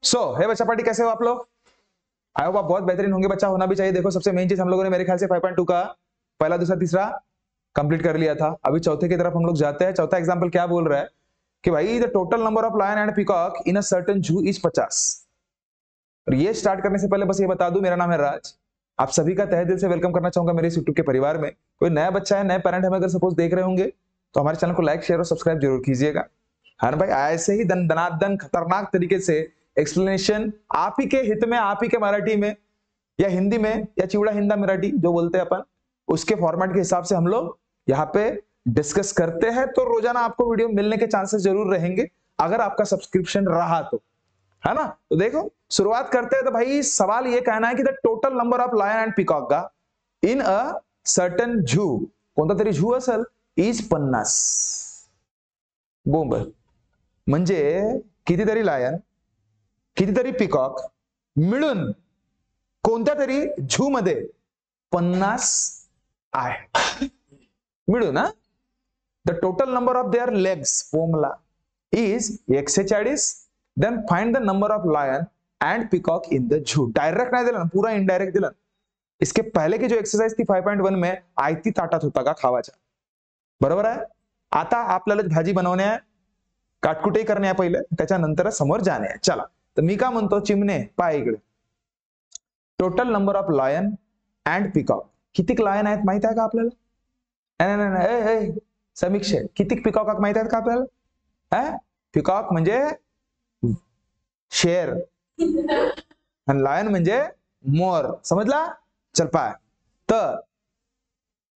हे बच्चा पार्टी, कैसे हो आप लोग? आई होप आप बहुत बेहतरीन होंगे, बच्चा होना भी चाहिए। देखो सबसे मेन चीज हम लोगों ने मेरे ख्याल से 5.2 का पहला दूसरा तीसरा कंप्लीट कर लिया था। अभी चौथे की तरफ हम लोग जाते हैं। चौथा एग्जांपल क्या बोल रहा है कि भाई the total number of lion and peacock in a certain zoo is 50। और ये स्टार्ट करने से पहले बस ये बता दूं, मेरा नाम है राज। आप सभी का तहे दिल से वेलकम करना चाहूंगा मेरे इस यूट्यूब के परिवार में। कोई नया बच्चा है, नए पेरेंट हमें अगर सपोज देख रहे होंगे तो हमारे चैनल को लाइक शेयर और सब्सक्राइब जरूर कीजिएगा। हाँ भाई, ऐसे ही दनादन खतरनाक तरीके से एक्सप्लेनेशन आप ही के हित में, आप ही के मराठी में या हिंदी में या चिवड़ा हिंदा मराठी जो बोलते हैं अपन, उसके फॉर्मेट के हिसाब से हम लोग यहाँ पे डिस्कस करते हैं। तो रोजाना आपको वीडियो मिलने के चांसेस जरूर रहेंगे अगर आपका सब्सक्रिप्शन रहा तो, है ना। तो देखो शुरुआत करते हैं। तो भाई सवाल ये कहना है कि the total number of lion and peacock का इन अ सर्टन झू, कोणता तरी झू असेल, इज 50. बोंबल म्हणजे कितीतरी लायन कितीतरी पीकॉक मिळून कोणत्या तरी झू मध्ये 50 आहे मिळून ना। The total number of their legs बोमला is 140. Then find the number of lion and peacock in the zoo. Direct नाही दिला, पूरा इनडायरेक्ट दिला। इसके पहले की जो एक्सरसाइज थी 5.1 में आयती ताटात होता का खावाच्या, बरोबर आहे। आता आपल्याला भाजी बनवणे आहे, काटकुटे करणे आहे पहिले, त्याच्यानंतर समोर जाणे आहे। चला, तर मी का म्हणतो चिमणे पाय इकडे। Total number of lion and peacock, किती लायन आहेत माहित आहे का आपल्याला? नाही समीक्षे, किती पीकॉक माहित आहेत का आपल्याला? पीकॉक म्हणजे शेर आणि लायन म्हणजे मोर, समजला? चल पाय। तर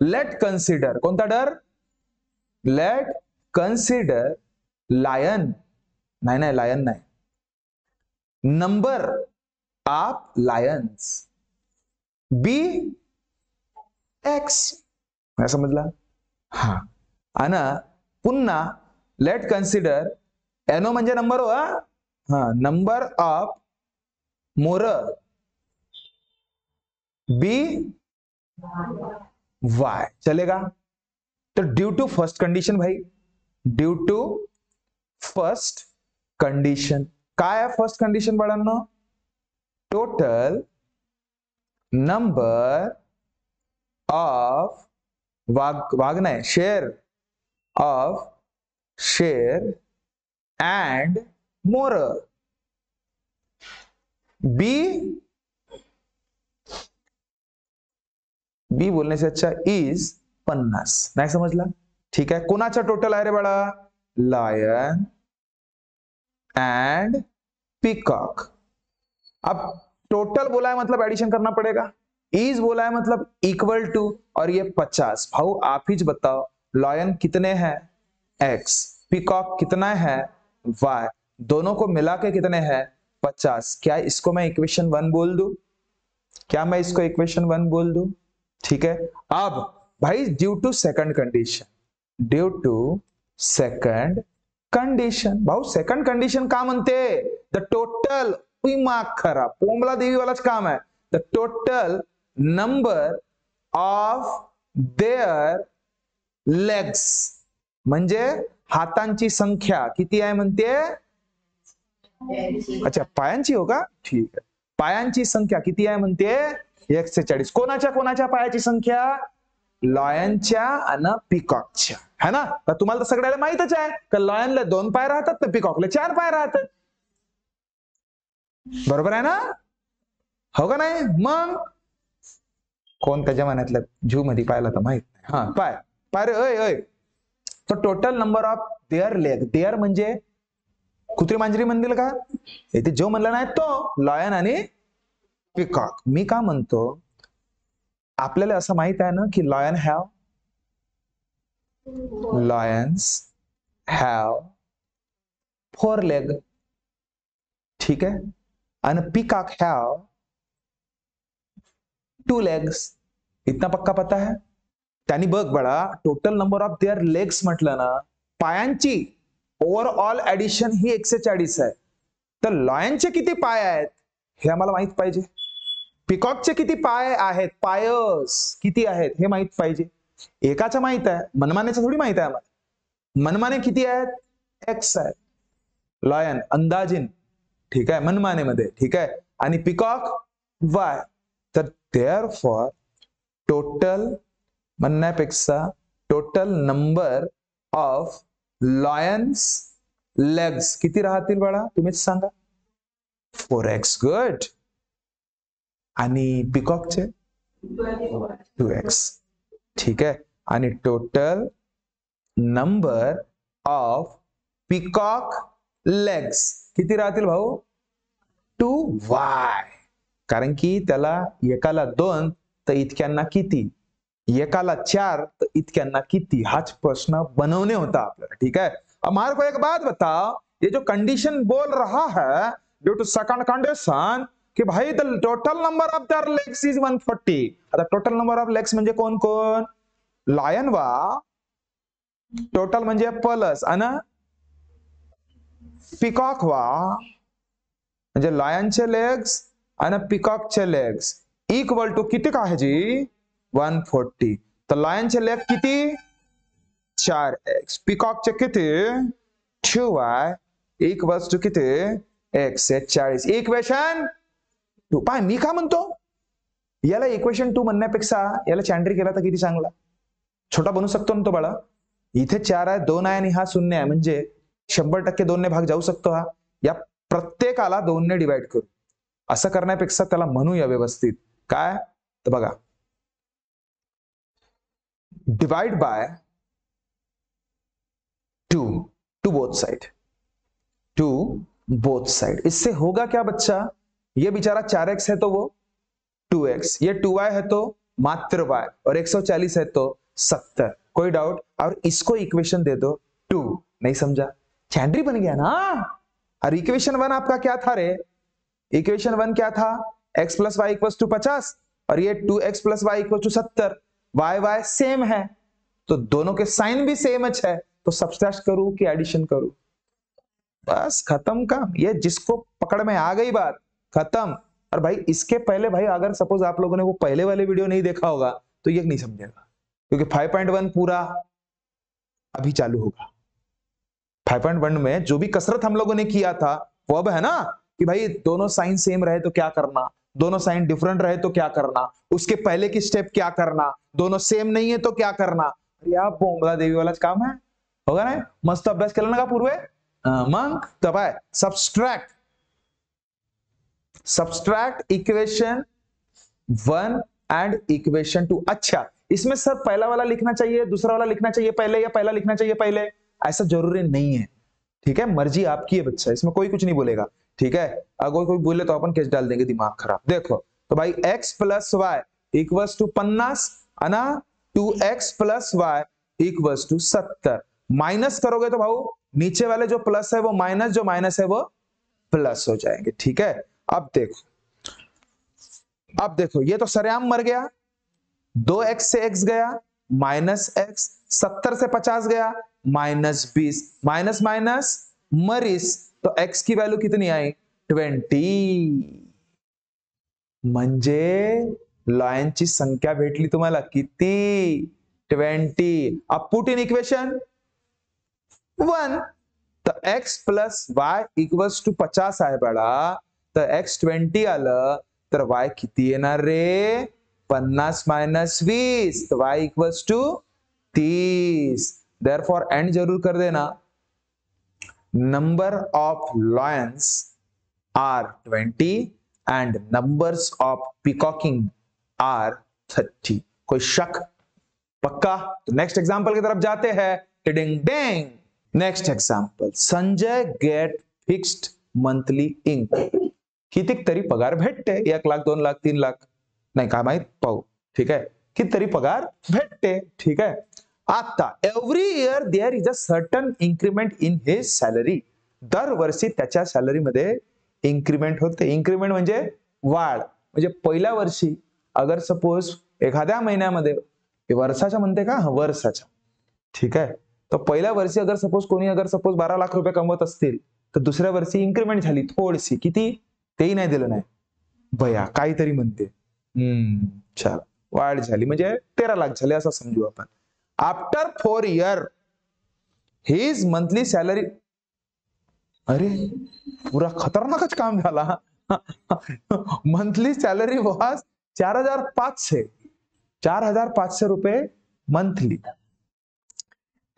लेट कन्सिडर, कोणता डर? लेट कन्सिडर लायन, नाही लायन नाही, number of lions be x, नाही समजला? हा, आणि पुन्हा लेट कन्सिडर एनो म्हणजे नंबर हो, हा, नंबर ऑफ मोर बी वाय, चलेगा? तो ड्यू टू फर्स्ट कंडीशन भाई, ड्यू टू फर्स्ट कंडीशन, काय आहे फर्स्ट कंडीशन बाळांनो? टोटल नंबर ऑफ वाघ नाही, शेर ऑफ शेर एंड मोर बी बोलने से अच्छा इज 50, नाही समजला? ठीक आहे, कोणाचा टोटल आहे रे बाळा? Lion and peacock. अब टोटल बोला है मतलब एडिशन करना पड़ेगा, इज बोला है मतलब इक्वल टू, और ये 50। भाऊ आप ही बताओ, लायन कितने हैं? x, पीकॉक कितना है? y, दोनों को मिला के कितने हैं? 50। क्या इसको मैं इक्वेशन 1 बोल दूं? क्या मैं इसको इक्वेशन 1 बोल दूं? ठीक है। अब भाई due to second condition, due to second condition, भाऊ सेकंड कंडीशन का म्हणते? द टोटल, खरा पोमला देवी वालाच काम आहे। The total number of their legs, म्हणजे हातांची संख्या किती आहे म्हणते? अच्छा, पायांची हो का? ठीक आहे, पायांची संख्या किती आहे म्हणते? 140। कोणाच्या पायाची संख्या? लॉयनच्या आणि पीकॉकच्या, है ना। तर तुम्हाला तर सगळ्याला माहितच आहे की लॉयनला 2 पाय राहतात तर पीकॉकला 4 पाय राहतात, बरोबर आहे ना? हो का नाही? मग कोणत्या जमान्यातल्या झू मध्ये पाहिला तर माहित नाही। हा, पाय पाय रे, तर total number of their leg, their म्हणजे कुत्री मांजरी म्हणतील का? इथे जो म्हणला नाही तो लॉयन आणि पीकॉक। मी का म्हणतो, आपल्याला असं माहित आहे ना की लायन्स हॅव 4 लेग, ठीक है, आणि पीकॉक हॅव 2 लेग्स, इतना पक्का पता है? त्यांनी बघ बळा, total number of their legs म्हटलं ना, पायांची ओव्हरऑल ऍडिशन ही 140 आहे। तर लॉयनचे किती पाय आहेत हे आम्हाला माहित पाहिजे, पीकॉकचे किती पाय आहेत, पायस किती आहेत हे माहित पाहिजे। एकाचं माहित आहे, मनमानेचं थोडी माहित आहे आम्हाला। मनमाने किती आहेत? एक्स आहेत, लॉयन अंदाजिन ठीक आहे, मनमानेमध्ये, ठीक आहे, आणि पिकॉक वाय. तर देअरफॉर टोटल म्हणण्यापेक्षा total number of Lions legs किती राहतील बाळा, तुम्हीच सांगा. 4x. गुड. आणि पिकॉकचे 2x. ठीक आहे, आणि total number of peacock legs किती राहतील भाऊ, 2y. कारण की त्याला एकाला 2 तर इतक्यांना किती, एकाला 4 तर इतक्यांना किती, हाच प्रश्न बनवणे होता आपल्याला. ठीक है, अब हमारे को एक बात बताओ, ये जो कंडीशन बोल रहा है ड्यू टू सेकंड कंडीशन कि भाई the total number of their legs is 140. आता टोटल नंबर ऑफ लेग्स म्हणजे कोण कोण, लायन वा, टोटल म्हणजे प्लस, आणि पिकॉक वा म्हणजे लायनचे लेग्स आणि पिकॉकचे लेग्स इक्वल टू किती आहे जी, 140. तर लायनचे लेग किती, 4x, पिकॉकचे किती, 2y, इक्वल्स टू किती, x से 40. इक्वेशन 2. पाय मी का म्हणतो, याला इक्वेशन 2 म्हणण्यापेक्षा याला चॅन्ड्री केला तर किती चांगला, छोटा बनू शकतो ना तो बाळा. इथे 4 आहे, 2 आहे आणि हा 0 आहे, म्हणजे 100% 2 ने भाग जाऊ शकतो हा. या प्रत्येकाला 2 ने डिवाइड करू. असं करण्यापेक्षा त्याला म्हणूया व्यवस्थित काय, तर बघा, divide by 2 to both side, to both side. इससे होगा क्या बच्चा, ये बेचारा 4x है तो वो 2x, ये 2y है तो मात्र y, और 140 है तो 70. कोई डाउट. और इसको इक्वेशन दे दो 2. नहीं समझा, चैंड्री बन गया ना. और इक्वेशन 1 आपका क्या था रे, इक्वेशन 1 क्या था, x plus y equal to 50, और ये 2x plus y equal to 70. Y y same है तो दोनों के साइन भी सेम है, तो सब्सट्रैक्ट करूं कि एडिशन करूं, बस खत्म काम. ये जिसको पकड़ में आ गई बात, खत्म. और भाई इसके पहले भाई अगर सपोज आप लोगों ने वो पहले वाले वीडियो नहीं देखा होगा तो ये नहीं समझेगा, क्योंकि 5.1 पूरा अभी चालू होगा. 5.1 में जो भी कसरत हम लोगों ने किया था वो अब है ना, कि भाई दोनों साइन सेम रहे तो क्या करना, दोनों साइन डिफरेंट रहे तो क्या करना, उसके पहले की स्टेप क्या करना, दोनों सेम नहीं है तो क्या करना. अरे आप बोंबला देवी वालाच काम है, होगा ना. मस्त अभ्यास केला ना का पूर्वे. मग तपाय subtract, subtract equation 1 and equation 2. अच्छा, इसमें सर पहला वाला लिखना चाहिए, दूसरा वाला लिखना चाहिए पहले, या पहला लिखना चाहिए पहले, ऐसा जरूरी नहीं है. ठीक है, मर्जी आपकी है बच्चा, इसमें कोई कुछ नहीं बोलेगा. ठीक है, अगर कोई बोले तो अपन केस डाल देंगे, दिमाग खराब. देखो तो भाई x plus y equals to 50 है 2x plus y equals to 70. Minus करोगे तो भाऊ नीचे वाले जो प्लस है वो माइनस, जो माइनस है वो प्लस हो जाएंगे. ठीक है, अब देखो, अब देखो ये तो सरेआम मर गया, 2x से x गया माइनस x, 70 से 50 गया माइनस 20, माइनस माइनस मरीस, तो x की वैल्यू कितनी आई, 20. म्हणजे लायनची संख्या भेटली तुम्हाला किती, 20. अब पुट इन इक्वेशन 1, तर x plus y equals to 50 आहे बाळा, तर x 20 आलं तर y किती येणार रे, 50 माइनस 20, तो y equals to 30. Therefore and जरूर कर देना. Number of lions are 20 and numbers of peacocking are 30. कोई शक, पक्का. तो नेक्स्ट एग्जांपल की तरफ जाते हैं. डिंग डिंग. Next example, Sanjay get fixed monthly income. किती तरी पगार भेटते, 1 लाख 2 लाख 3 लाख नाही काय माहित, पाहू. ठीक आहे, किती तरी पगार भेटते. ठीक आहे, आता every year there is a certain increment in his salary. दरवर्षी त्याच्या सॅलरी मध्ये इन्क्रीमेंट होते. इन्क्रीमेंट म्हणजे वाढ. म्हणजे पहिल्या वर्षी अगर सपोज एखाद्या महिन्यामध्ये, वर्षाच्या म्हणते का, वर्षाच्या, ठीक आहे, तर पहिल्या वर्षी अगर सपोज कोणी अगर सपोज 12 लाख रुपये कमवत असतील तर दुसऱ्या वर्षी इन्क्रीमेंट झाली थोडीशी, किती तेही नाही दिलं नाही भया, काहीतरी म्हणते, चला वाढ झाली म्हणजे 13 लाख झाले असं समजू आपण. After 4 years his monthly salary, अरे पूरा खतरनाकच काम झाला. मंथली सॅलरी वॉज 4,500 4,500 रुपये monthly.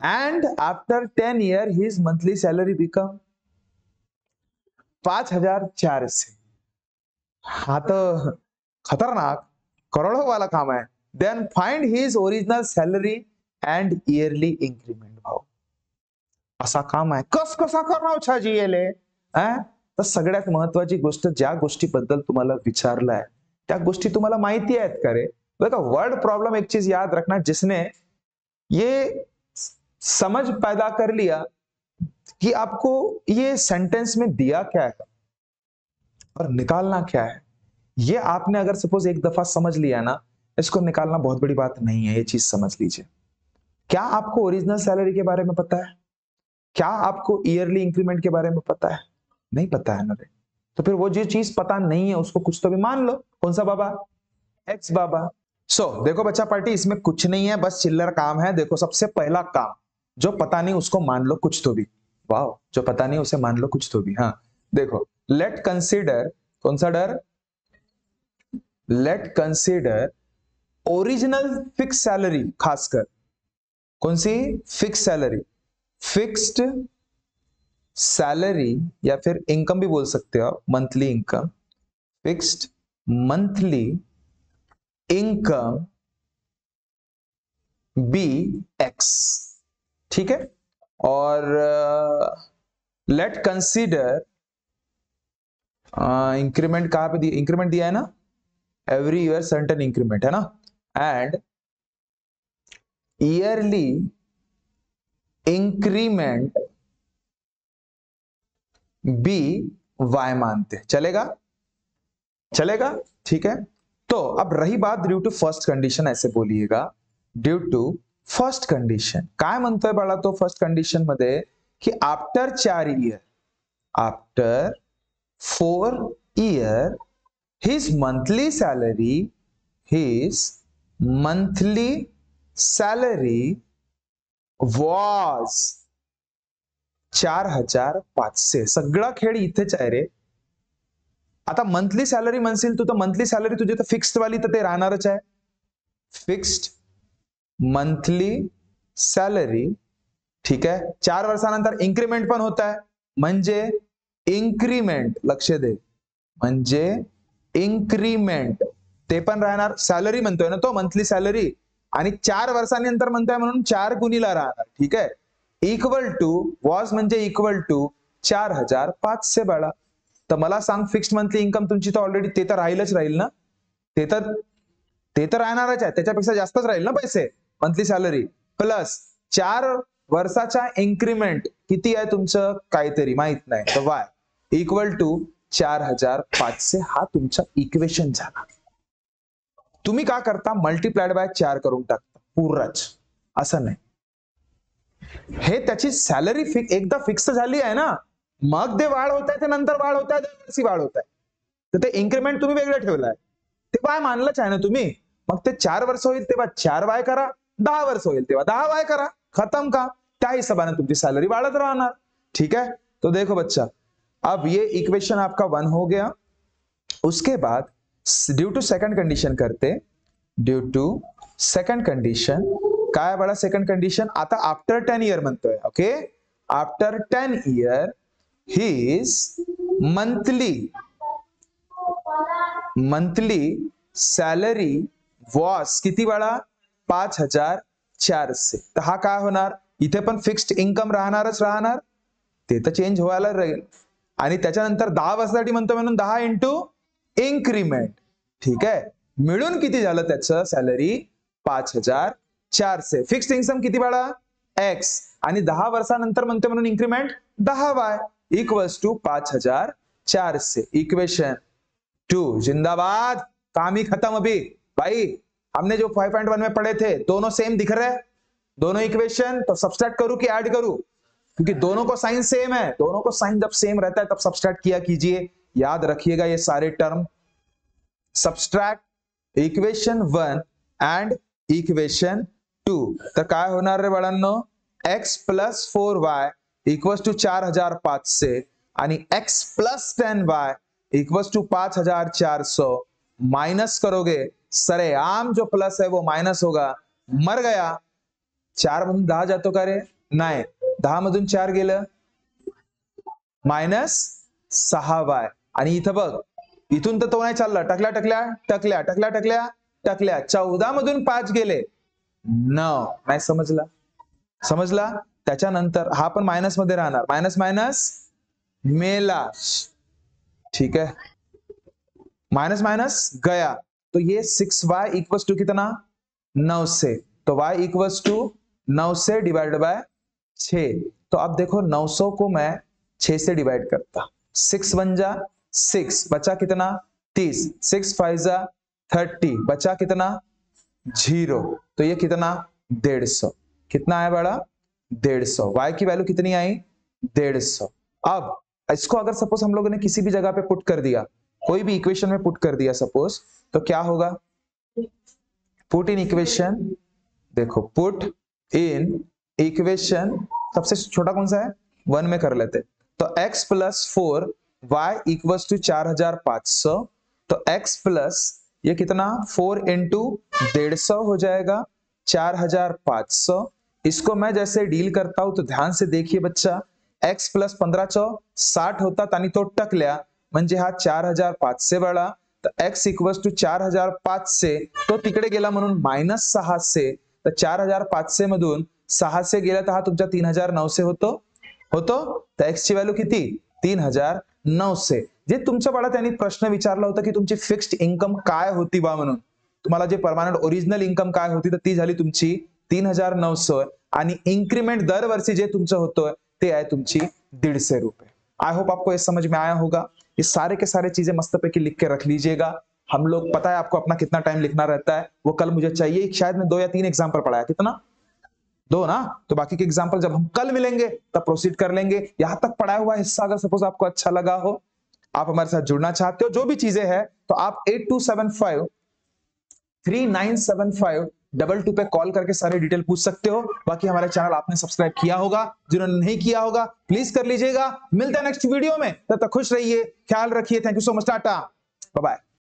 And after 10 years, his monthly salary become 5,400. हा तर खतरनाक करोड़ों वाला काम है. Then find his original salary and yearly increment. भाऊ असा काम आहे. कसा करणार छाजी येले. तर सगळ्यात महत्वाची गोष्ट, ज्या गोष्टीबद्दल तुम्हाला विचारलाय त्या गोष्टी तुम्हाला माहिती आहेत का रे? देखो वर्ड प्रॉब्लम एक चीज याद रखना, जिसने ये समझ पैदा कर लिया कि आपको ये सेंटेंस में दिया क्या है और निकालना क्या है, ये आपने अगर सपोज एक दफा समझ लिया ना, इसको निकालना बहुत बड़ी बात नहीं है. ये चीज समझ लीजिए. क्या आपको ओरिजिनल सैलरी के बारे में पता है? क्या आपको ईयरली इंक्रीमेंट के बारे में पता है? नहीं पता है ना रे. तो फिर वो जो चीज पता नहीं है उसको कुछ तो भी मान लो. कौन सा बाबा? एक्स बाबा. देखो बच्चा पार्टी, इसमें कुछ नहीं है, बस चिल्लर काम है. देखो सबसे पहला काम, जो पता नहीं उसको मान लो कुछ तो भी. वाह, जो पता नहीं उसे मान लो कुछ तो भी. हाँ देखो, लेट कंसीडर, कौन सा डर? Let consider original fix salary. खासकर कौन सी? Fix salary. फिक्स्ड सैलरी या फिर इनकम भी बोल सकते हो, monthly income. Fixed monthly income B X. ठीक है. और लेट कंसीडर इंक्रीमेंट कहां पे दिया? इंक्रीमेंट दिया है ना, एवरी ईयर सर्टेन इंक्रीमेंट है ना. एंड ईयरली इंक्रीमेंट बी वाई मानते. चलेगा? चलेगा. ठीक है. तो अब रही बात ड्यू टू फर्स्ट कंडीशन, ऐसे बोलिएगा ड्यू टू फर्स्ट कंडिशन. काय म्हणतोय बाळा तो फर्स्ट कंडिशन मध्ये की after 4 year, after 4 year his monthly salary was 4,500. सगळा खेळ इथेच आहे रे. आता मंथली सॅलरी म्हणशील तू, तर मंथली सॅलरी तुझी तर फिक्स्ड वाली तर ते राहणारच आहे. Fixed monthly salary. ठीक आहे. 4 वर्षानंतर इन्क्रीमेंट पण होत आहे, म्हणजे इन्क्रीमेंट, लक्ष दे, म्हणजे इन्क्रीमेंट ते पण राहणार. सॅलरी म्हणतोय ना तो, मंथली सॅलरी, आणि 4 वर्षांनंतर म्हणतोय म्हणून 4 गुणीला राहणार. ठीक आहे. इक्वल टू वॉज म्हणजे इक्वल टू 4,500 बाळा. तर मला सांग, फिक्स्ड मंथली इन्कम तुमची तर ऑलरेडी ते तर राहीलच राहील ना, ते तर राहणारच आहे, त्याच्यापेक्षा जास्तच राहील ना पैसे. मंथली सॅलरी प्लस 4 वर्षाचा इन्क्रीमेंट किती आहे तुमचं काहीतरी माहित नाही, तर वाय इक्वल टू 4,500. हा तुमचा इक्वेशन झाला. तुम्ही का करता? मल्टीप्लाइड बाय 4 करून टाकता पूर्णच, असं नाही. हे त्याची सॅलरी एकदा फिक्स झाली आहे ना, मग ते वाढ होत आहे, ते नंतर वाढ होत आहे, दरवर्षी वाढ होत आहे. तर ते इन्क्रीमेंट तुम्ही वेगळं ठेवलंय, ते वाय मानलंच आहे ना तुम्ही. मग ते 4 वर्ष होईल तेव्हा 4 वाय करा, 10 वर्ष होईल तेव्हा 10 वाय करा, खत्म का. त्या हिशोबाने तुमची सॅलरी वाढत राहणार. ठीक है. तो देखो बच्चा, अब ये इक्वेशन आपका 1 हो गया. उसके बाद ड्यू टू सेकंड कंडीशन करते. ड्यू टू सेकंड कंडीशन काय बडा? सेकंड कंडीशन आता आफ्टर 10 ईयर म्हणतोय. Okay. After 10 year his monthly salary was किती बाळा? 5,400. तर हा काय होणार? इथे पण फिक्स्ड इन्कम राहणारच राहणार, ते तर चेंज व्हायला राहील. आणि त्याच्यानंतर 10 वर्षासाठी म्हणतो म्हणून 10 इंटू इन्क्रीमेंट. ठीक आहे. मिळून किती झालं त्याचं सॅलरी? 5,400. फिक्स्ड इन्कम किती बाळा? एक्स. आणि 10 वर्षानंतर म्हणतो म्हणून increment 10 y equals to 5,400. Equation 2 जिंदाबाद. काम ही खत्म अभी भाई. हमने जो 5.1 में पढ़े थे दोनों सेम दिख रहे हैं, दोनों इक्वेशन. तो सब्सट्रैक्ट करूं कि ऐड करूं? क्योंकि दोनों को साइन सेम है. दोनों को साइन जब सेम रहता है तब सब्सट्रैक्ट किया कीजिए. याद रखिएगा ये सारे term. Subtract equation 1 and equation 2. तर काय होणार रे बाळांनो? x + 4y इक्वल्स टू 4,500 आणि x plus 10y equals to 5400 minus करोगे, सरेआम जो प्लस है वो माइनस होगा, मर गया. 4 मधून 10 जातो का रे? नाही. 10 मधून 4 गेलं मायनस 6y. आणि इथं बघ, इथून तर तो नाही चालला, टकल्या टकल्या टकल्या टकल्या टकल्या टकल्या. 14 मधून 5 गेले 9. नाही समजला? समजला? त्याच्यानंतर हा पण मायनस मध्ये राहणार, मायनस मायनस मेला. ठीक है, माइनस माइनस गया. तो ये 6y इक्वल्स टू कितना? 9 से. तो y इक्वल्स टू 9 से डिवाइड बाय 6. तो अब देखो 900 को मैं 6 से डिवाइड करता, 6 बन जा 6, बचा कितना? 30. 6 5 जा 30, बचा कितना? 0. तो ये कितना? 150. कितना आया बड़ा? 150. y की वैल्यू कितनी आई? 150. अब इसको अगर सपोज हम लोगों ने किसी भी जगह पे पुट कर दिया, कोई भी इक्वेशन में पुट कर दिया सपोज, तो क्या होगा? पुट इन इक्वेशन, देखो पुट इन इक्वेशन सबसे छोटा कौन सा है? 1 में कर लेते. तो x plus 4 y equals to 4500. तो x प्लस ये कितना? 4 इंटू 150 हो जाएगा 4500. इसको मैं जैसे डील करता हूं तो ध्यान से देखिए बच्चा, x प्लस 15 चौ 60 होता आणि तो टकल्या, म्हणजे हा 4500 बळा. तर x इक्वल्स टू 4500, तो तिकडे गेला म्हणून मायनस 600. तर 4500 मधून 600 गेला तर हा तुमचा 3900 होतो. तर x ची व्हॅल्यू किती? 3900. जे तुमच्या बाळा त्यांनी प्रश्न विचारला होता की तुमची फिक्स्ड इन्कम काय होती बा म्हणून, तुम्हाला जे परमानंट ओरिजिनल इन्कम काय होती, तर ती झाली तुमची 3900. आणि इन्क्रीमेंट दरवर्षी जे तुमचं होतं ते आहे तुमची 150 रुपये. आई होप आपको ये समझ में आया होगा. ये सारे के सारे चीजें मस्त पैकी लिख के रख लीजिएगा. हम लोग, पता है आपको अपना कितना टाइम लिखना रहता है, वो कल मुझे चाहिए. शायद मैं 2 या 3 एग्जाम्पल पढ़ाया, कितना? 2 ना. तो बाकी के एग्जाम्पल जब हम कल मिलेंगे तब प्रोसीड कर लेंगे. यहां तक पढ़ाया हुआ हिस्सा अगर सपोज आपको अच्छा लगा हो, आप हमारे साथ जुड़ना चाहते हो, जो भी चीजें हैं, तो आप 8275 3975 पे कॉल करके सारे डिटेल पूछ सकते हो. बाकी हमारे चैनल आपने सब्सक्राइब किया होगा, जिन्होंने नहीं किया होगा प्लीज कर लीजिएगा. मिलते हैं नेक्स्ट वीडियो में, तब तक खुश रहिए, ख्याल रखिए. Thank you so much, tata, bye bye.